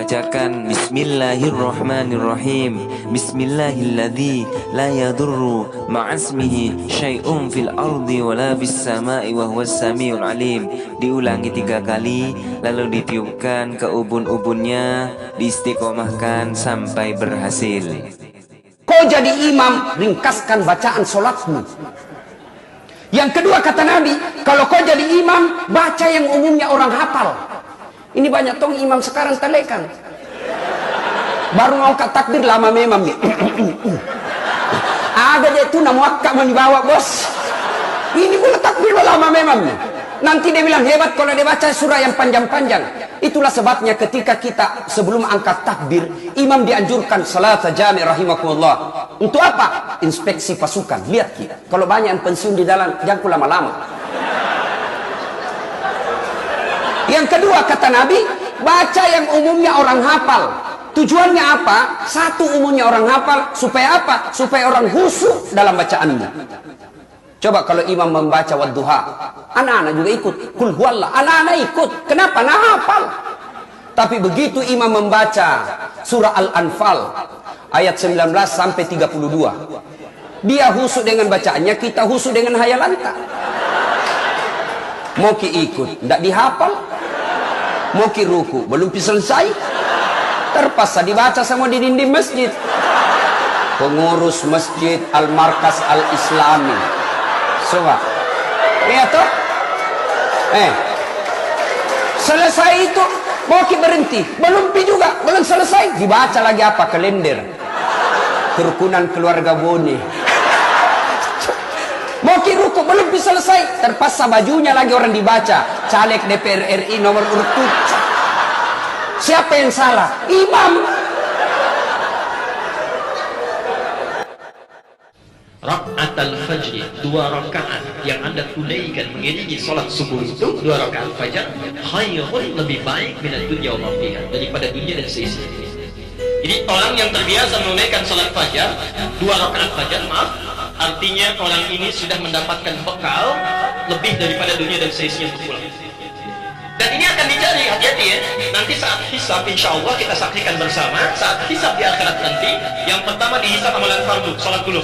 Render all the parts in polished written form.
bacakan Bismillahirrahmanirrahim. Bismillahilladzi la yadurru ma'asmihi syai'un fil ardi wala fis sama'i wa huwas samiul alim. Diulangi 3 kali, lalu ditiupkan ke ubun-ubunnya, diistiqomahkan sampai berhasil. Kau jadi imam, ringkaskan bacaan solatmu. Yang kedua kata Nabi, kalau kau jadi imam, baca yang umumnya orang hafal. Ini banyak tong imam sekarang telekan. Baru mau kat takbir lama memang nih. Ada dia tuh namuakka mau dibawa bos. Ini pula takbir lama memang nih. Nanti dia bilang hebat kalau dia baca surah yang panjang-panjang. Itulah sebabnya ketika kita sebelum angkat takbir, imam dianjurkan salat jami' rahimakumullah. Untuk apa? Inspeksi pasukan. Lihat kita. Kalau banyak yang pensiun di dalam, jangan lama-lama. Yang kedua kata Nabi, baca yang umumnya orang hafal. Tujuannya apa? Satu, umumnya orang hafal. Supaya apa? Supaya orang khusyuk dalam bacaannya. Coba kalau imam membaca wadduha, anak-anak juga ikut. Kul huwallah, anak-anak ikut. Kenapa? Nah hafal. Tapi begitu imam membaca surah Al-Anfal ayat 19 sampai 32, dia khusyuk dengan bacaannya, kita khusyuk dengan hayalanta. Mau ki ikut, tidak dihafal. Mau ki ruku, belum selesai, terpaksa dibaca sama di dinding masjid. Pengurus masjid Al-Markas Al-Islami, coba lihat toh, selesai itu mau ki berhenti, belum pi juga, belum selesai, dibaca lagi apa? Kalender kerukunan keluarga Bone. Mau ki ruku, belum bisa selesai, terpaksa bajunya lagi orang dibaca, caleg DPR RI nomor urut 7. Siapa yang salah? Imam. Raka'atul fajr, 2 rakaat yang Anda tunaikan mengiringi salat subuh itu, 2 rakaat fajar, khairun, lebih baik minad dunya wa ma fiha, daripada dunia dan seisinya. Jadi orang yang terbiasa menunaikan salat fajar, 2 rakaat fajar, maaf, artinya orang ini sudah mendapatkan bekal lebih daripada dunia dan seisinya untuk pulang. Dan ini akan dicari, hati-hati ya. Nanti saat hisab, insya Allah kita saksikan bersama. Saat hisab di akhirat nanti, yang pertama dihisab amalan fardu, salat dulu.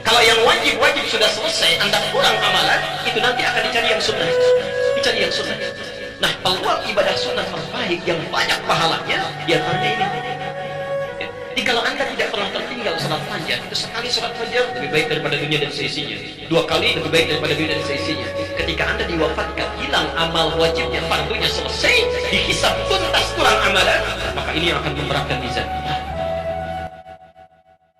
Kalau yang wajib sudah selesai, Anda kurang amalan, itu nanti akan dicari yang sunnah. Dicari yang sunnah. Nah, peluang ibadah sunnah terbaik yang banyak pahalanya, diantaranya ini. Jadi kalau Anda tidak pernah tertinggal salat fajar, itu sekali salat fajar lebih baik daripada dunia dan seisinya. 2 kali lebih baik daripada dunia dan seisinya. Ketika Anda diwafatkan, hilang amal wajibnya, fardunya selesai, dihisab tuntas kurang amalan, maka ini yang akan memberatkan mizan.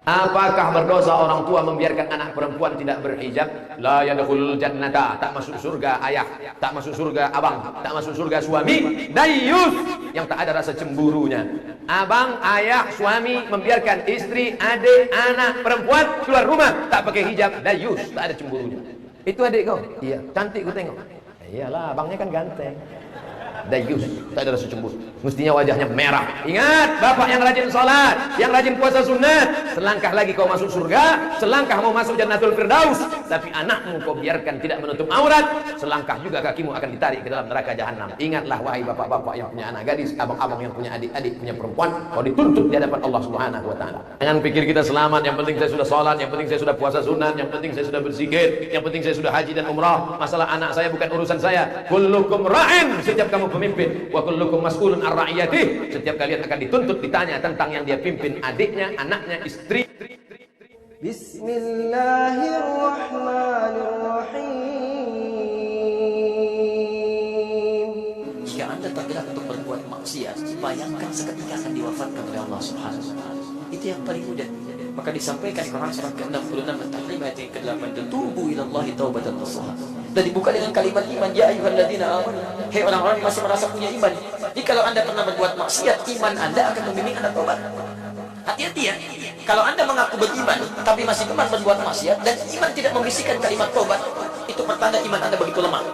Apakah berdosa orang tua membiarkan anak perempuan tidak berhijab? La yadkhulul jannata, tak masuk surga ayah, tak masuk surga abang, tak masuk surga suami. Dayyus, yang tak ada rasa cemburunya. Abang, ayah, suami membiarkan istri, adik, anak perempuan keluar rumah tak pakai hijab, dayyus, tak ada cemburunya. Itu adik kau? Iya, cantik ku tengok. Iyalah, abangnya kan ganteng. Dayyus, tak ada rasa cemburu. Mestinya wajahnya merah. Ingat, bapak yang rajin sholat, yang rajin puasa sunat, selangkah lagi kau masuk surga, selangkah mau masuk Jannatul Firdaus. Tapi anakmu kau biarkan tidak menutup aurat, selangkah juga kakimu akan ditarik ke dalam neraka jahanam. Ingatlah wahai bapak-bapak yang punya anak gadis, abang-abang yang punya adik-adik, punya perempuan, kau dituntut di hadapan Allah Subhanahu wa taala. Jangan pikir kita selamat, yang penting saya sudah sholat, yang penting saya sudah puasa sunat, yang penting saya sudah berzikir, yang penting saya sudah haji dan umrah. Masalah anak saya bukan urusan saya. Kullukum ra'in, setiap kamu pemimpin, wa kullukum mas'ulun ar ra'iyatih, setiap kalian akan dituntut ditanya tentang yang dia pimpin, adiknya, anaknya, istri. Bismillahirrahmanirrahim. Jika Anda tergerak untuk berbuat maksiat, bayangkan seketika akan diwafatkan oleh Allah Subhanahu wa taala. Itu yang paling mudah. Maka disampaikan Quran surat ke-66 At-Tahrim ayat yang ke-8, tubu ilallahi taubatan nasuha. Dan dibuka dengan kalimat iman, ya ayyuhalladzina amanu, hei orang-orang yang masih merasa punya iman. Jadi kalau Anda pernah berbuat maksiat, iman Anda akan membimbing Anda tobat. Hati-hati ya. Kalau Anda mengaku beriman tapi masih gemar berbuat maksiat dan iman tidak membisikkan kalimat tobat, itu pertanda iman Anda begitu lemah.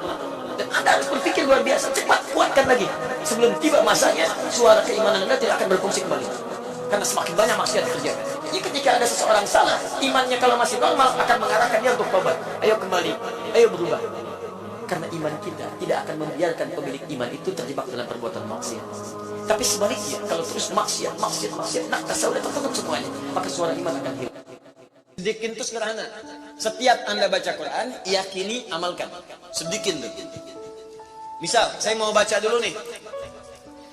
Dan Anda harus berpikir luar biasa, cepat kuatkan lagi sebelum tiba masanya suara keimanan Anda tidak akan berfungsi kembali. Karena semakin banyak maksiat dikerjakan. Jadi ketika ada seseorang salah, imannya kalau masih normal akan mengarahkan dia untuk tobat. Ayo kembali, ayo berubah. Karena iman kita tidak akan membiarkan pemilik iman itu terjebak dalam perbuatan maksiat. Tapi sebaliknya, kalau terus maksiat, nak tasawuf tertutup semuanya, maka suara iman akan hilang. Sedikit itu sederhana. Setiap Anda baca Quran, yakini, amalkan. Sedikit tuh. Misal, saya mau baca dulu nih.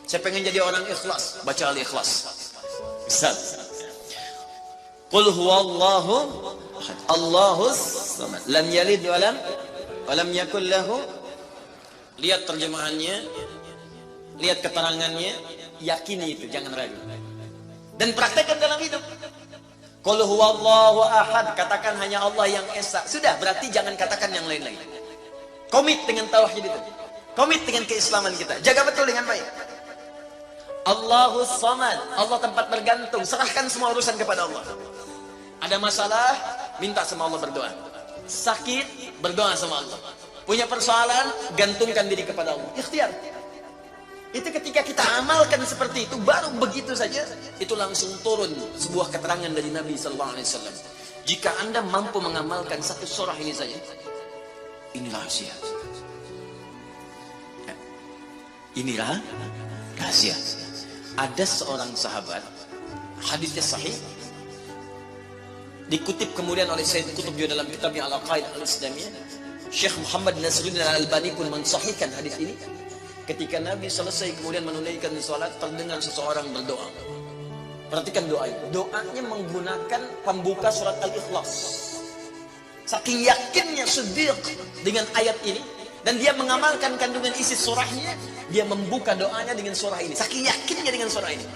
Saya pengen jadi orang ikhlas, baca Al-Ikhlas. Misal, Qul huwallahu ahad, Allahus samad, lam yalid walam yakul lahu. Lihat terjemahannya, lihat keterangannya, yakini itu, jangan ragu. Dan praktekkan dalam hidup. Qul huwallahu ahad, katakan hanya Allah yang esa. Sudah, berarti jangan katakan yang lain-lain. Komit dengan tauhid itu. Komit dengan keislaman kita. Jaga betul dengan baik. Allahus samad, Allah tempat bergantung. Serahkan semua urusan kepada Allah. Ada masalah, minta sama Allah, berdoa. Sakit, berdoa sama Allah. Punya persoalan, gantungkan diri kepada Allah. Ikhtiar. Itu ketika kita amalkan seperti itu, baru begitu saja, itu langsung turun sebuah keterangan dari Nabi SAW. Jika Anda mampu mengamalkan satu surah ini saja, ini rahasia. Ini rahasia. Ada seorang sahabat, hadisnya sahih, dikutip kemudian oleh Sayyid Qutb dalam kitabnya Al-Aqaid Al-Islamiyah. Syekh Muhammad Nasruddin Al-Albani pun mensahihkan hadis ini. Ketika Nabi selesai kemudian menunaikan salat, terdengar seseorang berdoa. Perhatikan doa itu. Doanya menggunakan pembuka surat Al-Ikhlas. Saking yakinnya Siddiq dengan ayat ini, dan dia mengamalkan kandungan isi surahnya, dia membuka doanya dengan surah ini. Saking yakinnya dengan surah ini.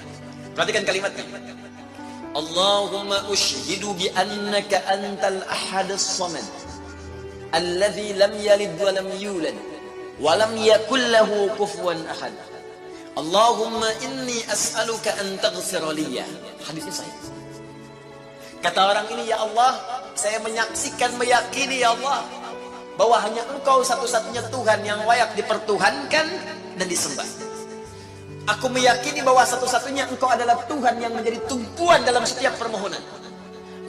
Perhatikan kalimatnya. Allahumma ushhidu bi annaka antal ahadus samad, alladzi lam yalid wa lam yulad wa lam yakul lahu kufuwan ahad. Allahumma inni as'aluka an taghfira liya. Hadisnya sahih. Kata orang ini, ya Allah, saya menyaksikan, meyakini ya Allah, bahwa hanya Engkau satu-satunya Tuhan yang layak dipertuhankan dan disembah. Aku meyakini bahwa satu-satunya Engkau adalah Tuhan yang menjadi tumpuan dalam setiap permohonan.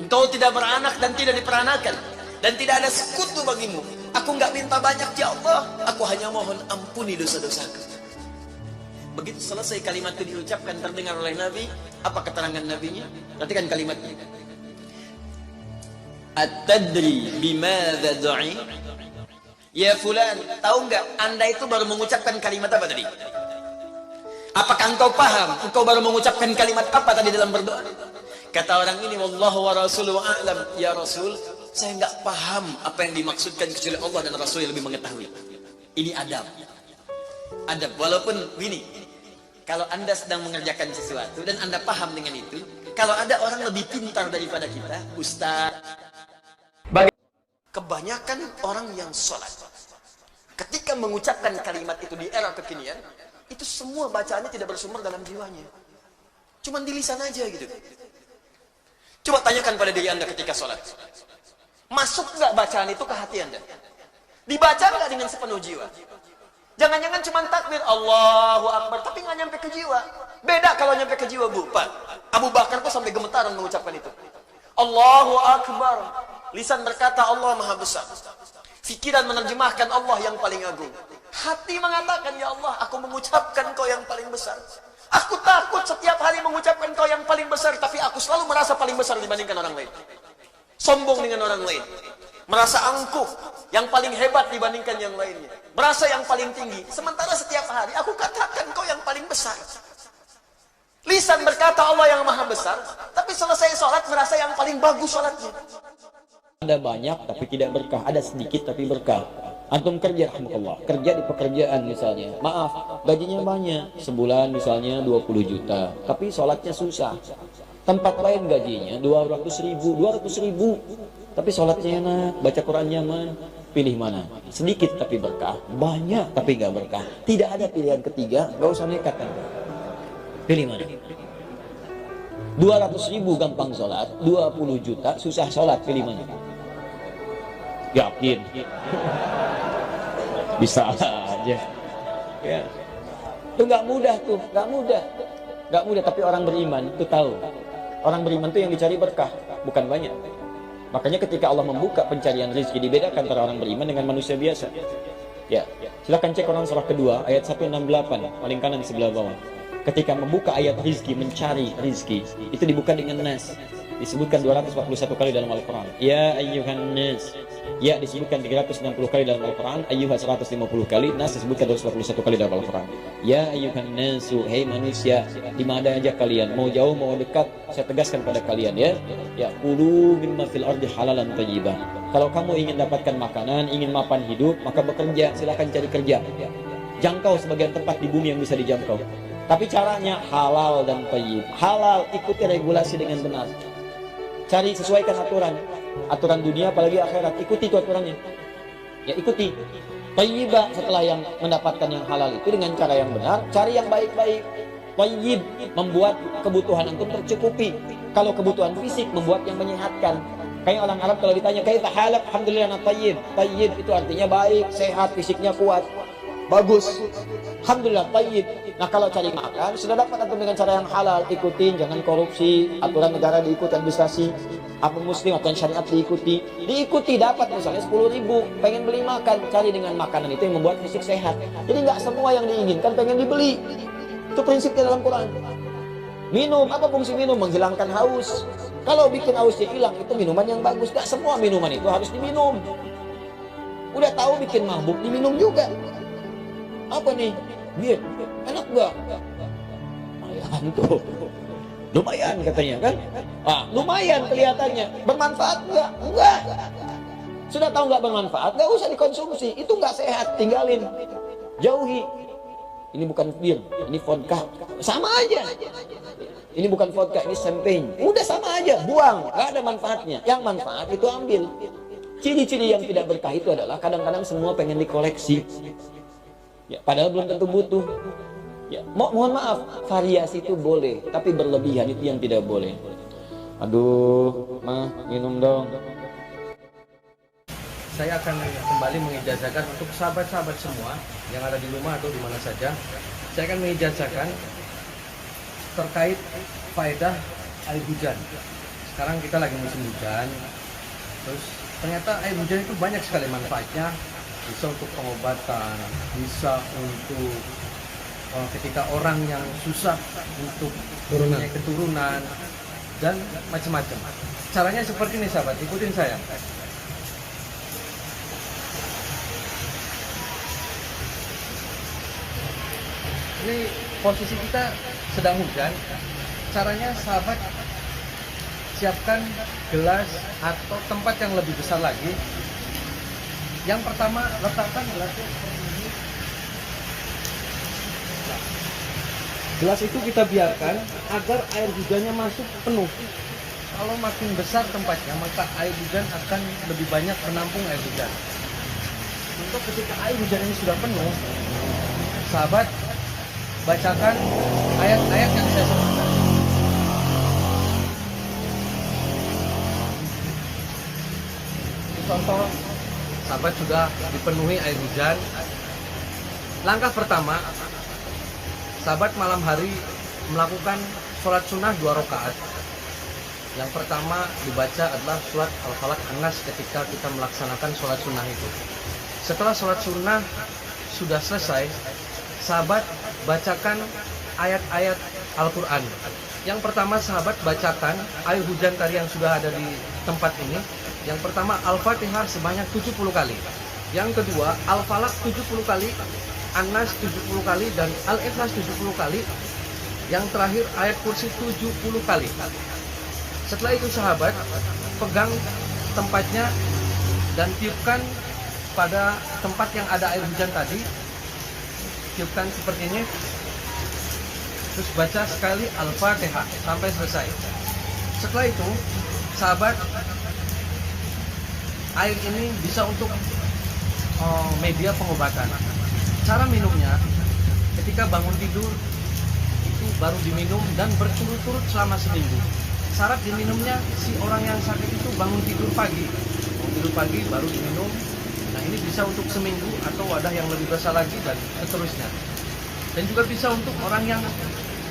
Engkau tidak beranak dan tidak diperanakan, dan tidak ada sekutu bagimu. Aku nggak minta banyak ya Allah, aku hanya mohon ampuni dosa-dosaku. Begitu selesai kalimat itu diucapkan, terdengar oleh Nabi. Apa keterangan Nabinya? Perhatikan kalimatnya. At-tadri bimadza du'i? Ya fulan, tahu nggak Anda itu baru mengucapkan kalimat apa tadi? Apakah engkau paham? Engkau baru mengucapkan kalimat apa tadi dalam berdoa? Kata orang ini, wallahu wa rasuluhu a'lam. Ya Rasul, saya nggak paham apa yang dimaksudkan kecuali Allah dan Rasul yang lebih mengetahui. Ini adab. Adab. Walaupun gini, kalau Anda sedang mengerjakan sesuatu dan Anda paham dengan itu, kalau ada orang lebih pintar daripada kita, ustaz, kebanyakan orang yang sholat, ketika mengucapkan kalimat itu di era kekinian, itu semua bacaannya tidak bersumber dalam jiwanya. Cuman di lisan aja gitu. Coba tanyakan pada diri Anda ketika sholat. Masuk nggak bacaan itu ke hati Anda? Dibaca nggak dengan sepenuh jiwa? Jangan-jangan cuma takbir Allahu Akbar, tapi nggak nyampe ke jiwa. Beda kalau nyampe ke jiwa, Bu. Pak, Abu Bakar tuh sampai gemetaran mengucapkan itu. Allahu Akbar. Lisan berkata Allah Maha Besar. Pikiran menerjemahkan Allah yang paling agung. Hati mengatakan, ya Allah, aku mengucapkan Kau yang paling besar. Aku takut setiap hari mengucapkan Kau yang paling besar, tapi aku selalu merasa paling besar dibandingkan orang lain. Sombong dengan orang lain. Merasa angkuh, yang paling hebat dibandingkan yang lainnya. Merasa yang paling tinggi. Sementara setiap hari aku katakan Kau yang paling besar. Lisan berkata Allah yang Maha Besar, tapi selesai sholat merasa yang paling bagus sholatnya. Ada banyak tapi tidak berkah, ada sedikit tapi berkah. Antum kerja, rahmatullah, kerja di pekerjaan misalnya, maaf, gajinya banyak, sebulan misalnya 20 juta, tapi sholatnya susah. Tempat lain gajinya 200 ribu, tapi sholatnya enak, baca Quran nyaman. Pilih mana? Sedikit tapi berkah, banyak tapi nggak berkah. Tidak ada pilihan ketiga, nggak usah nekat kan? Pilih mana? 200 ribu gampang sholat, 20 juta susah sholat, pilih mana? Yakin? Bisa aja. Ya. Itu nggak mudah tuh, nggak mudah. Tapi orang beriman itu tahu. Orang beriman itu yang dicari berkah, bukan banyak. Makanya ketika Allah membuka pencarian rezeki, dibedakan antara orang beriman dengan manusia biasa. Ya, silakan cek Quran surah kedua ayat 168 paling kanan sebelah bawah. Ketika membuka ayat rizki, mencari rizki, itu dibuka dengan nas. Disebutkan 241 kali dalam Al-Quran. Ya ayyuhan nas. Ya disebutkan 360 kali dalam Al-Quran. Ayyuha 150 kali. Nas disebutkan 241 kali dalam Al-Quran. Ya ayyuhan nasu. Hei manusia, di mana aja kalian, mau jauh mau dekat, saya tegaskan pada kalian ya. Ya kulu mimma fil ardi halalan thayyibah. Kalau kamu ingin dapatkan makanan, ingin mapan hidup, maka bekerja, silakan cari kerja. Jangkau sebagian tempat di bumi yang bisa dijangkau. Tapi caranya halal dan thayyib. Halal, ikuti regulasi dengan benar. Cari sesuaikan aturan dunia apalagi akhirat, ikuti itu aturannya. Ya ikuti. Thayyibah, setelah yang mendapatkan yang halal itu dengan cara yang benar, cari yang baik-baik. Thayyib, membuat kebutuhan antum tercukupi. Kalau kebutuhan fisik, membuat yang menyehatkan. Kayak orang Arab kalau ditanya, kaifa halak? Alhamdulillah na thayyib. Thayyib itu artinya baik, sehat, fisiknya kuat, bagus. Alhamdulillah thayyib. Nah kalau cari makan, sudah dapat antum dengan cara yang halal, ikutin, jangan korupsi, aturan negara diikuti, administrasi apa muslim atau syariat diikuti, dapat misalnya 10.000, pengen beli makan, cari dengan makanan itu yang membuat fisik sehat. Jadi nggak semua yang diinginkan pengen dibeli. Itu prinsipnya dalam Quran. Minum, apa fungsi minum? Menghilangkan haus. Kalau bikin hausnya hilang, itu minuman yang bagus. Gak semua minuman itu harus diminum. Udah tahu bikin mabuk, diminum juga. Apa nih? Bir, enak gak? Lumayan tuh. Lumayan katanya kan? Lumayan kelihatannya. Bermanfaat gak? Enggak. Sudah tahu gak bermanfaat? Gak usah dikonsumsi. Itu gak sehat, tinggalin. Jauhi. Ini bukan bir, ini vodka. Sama aja. Ini bukan vodka, ini champagne. Udah sama aja, buang. Gak ada manfaatnya. Yang manfaat itu ambil. Ciri-ciri yang tidak berkah itu adalah kadang-kadang semua pengen dikoleksi. Ya, padahal belum tentu butuh. Ya, mohon maaf, variasi itu boleh, tapi berlebihan itu yang tidak boleh. Aduh, mah minum dong. Saya akan kembali mengijazahkan untuk sahabat-sahabat semua yang ada di rumah atau di mana saja. Saya akan mengijazahkan terkait faedah air hujan. Sekarang kita lagi musim hujan. Terus ternyata air hujan itu banyak sekali manfaatnya. Bisa untuk pengobatan, bisa untuk ketika orang yang susah untuk punya keturunan dan macam-macam. Caranya seperti ini sahabat, ikutin saya. Ini posisi kita sedang hujan. Caranya sahabat siapkan gelas atau tempat yang lebih besar lagi. Yang pertama, letakkan gelasnya seperti ini. Nah, gelas itu kita biarkan agar air hujannya masuk penuh. Kalau makin besar tempatnya, maka air hujan akan lebih banyak menampung air hujan. Untuk ketika air hujan ini sudah penuh, sahabat bacakan ayat-ayat yang saya sebutkan. Contoh, sahabat sudah dipenuhi air hujan. Langkah pertama, sahabat malam hari melakukan sholat sunnah 2 rakaat. Yang pertama dibaca adalah surat Al-Falaq An-Nas ketika kita melaksanakan sholat sunnah itu. Setelah sholat sunnah sudah selesai, sahabat bacakan ayat-ayat Al-Quran. Yang pertama sahabat bacakan air hujan tadi yang sudah ada di tempat ini. Yang pertama Al-Fatihah sebanyak 70 kali. Yang kedua Al-Falaq 70 kali, An-Nas 70 kali, dan Al-Ikhlas 70 kali. Yang terakhir ayat kursi 70 kali. Setelah itu sahabat pegang tempatnya dan tiupkan pada tempat yang ada air hujan tadi. Tiupkan seperti ini. Terus baca sekali Al-Fatihah sampai selesai. Setelah itu sahabat, air ini bisa untuk media pengobatan. Cara minumnya, ketika bangun tidur itu baru diminum dan berturut-turut selama seminggu. Syarat diminumnya si orang yang sakit itu bangun tidur pagi baru diminum. Nah ini bisa untuk seminggu atau wadah yang lebih besar lagi dan seterusnya. Dan juga bisa untuk orang yang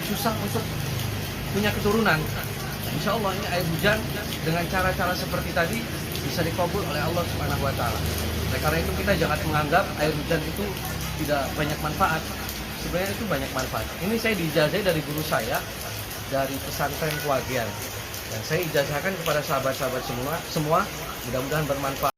susah untuk punya keturunan. Insya Allah ini air hujan dengan cara-cara seperti tadi bisa dikabul oleh Allah Subhanahu Wa Taala. Oleh karena itu kita jangan menganggap air hujan itu tidak banyak manfaat. Sebenarnya itu banyak manfaat. Ini saya diijazahi dari guru saya dari pesantren Kuagian. Dan saya ijazahkan kepada sahabat-sahabat semua mudah-mudahan bermanfaat.